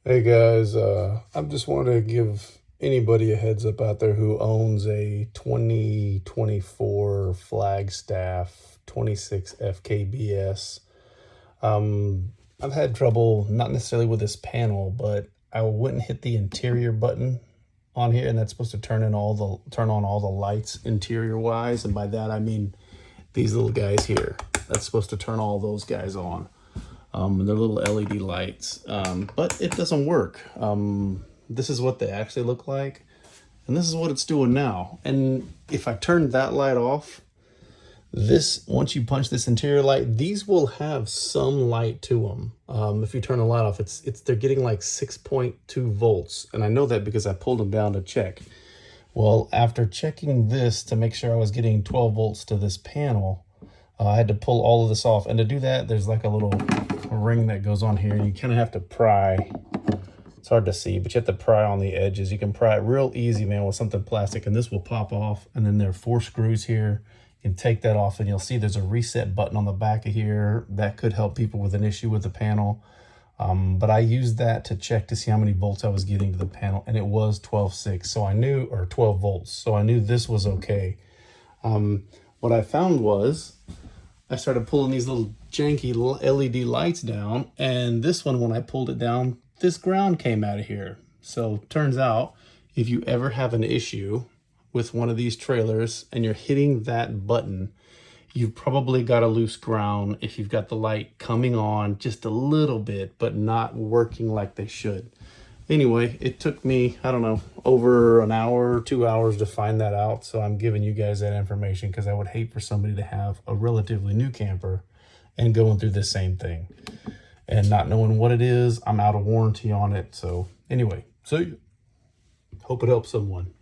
Hey guys, I just want to give anybody a heads up out there who owns a 2024 Flagstaff 26 FKBS. I've had trouble, not necessarily with this panel, but I wouldn't hit the interior button on here, and that's supposed to turn on all the lights interior wise, and by that I mean these little guys here. That's supposed to turn all those guys on. They're little LED lights, but it doesn't work. This is what they actually look like, and this is what it's doing now. And if I turn that light off, once you punch this interior light, these will have some light to them. If you turn the light off, they're getting like 6.2 volts, and I know that because I pulled them down to check. Well, after checking this to make sure I was getting 12 volts to this panel, I had to pull all of this off, and to do that, there's like a little ring that goes on here, and you kind of have to pry. It's hard to see, but you have to pry on the edges. You can pry it real easy, man, with something plastic, and this will pop off. And then there are 4 screws here. You can take that off, and you'll see there's a reset button on the back of here. That could help people with an issue with the panel. But I used that to check to see how many volts I was getting to the panel, and it was 12.6, so I knew, or 12 volts, so I knew this was okay. What I found was I started pulling these little janky LED lights down, and this one, when I pulled it down, this ground came out of here. So turns out, if you ever have an issue with one of these trailers and you're hitting that button, you've probably got a loose ground if you've got the light coming on just a little bit, but not working like they should. Anyway, it took me, I don't know, over an hour, 2 hours to find that out. So I'm giving you guys that information because I would hate for somebody to have a relatively new camper and going through the same thing and not knowing what it is. I'm out of warranty on it. So anyway, hope it helps someone.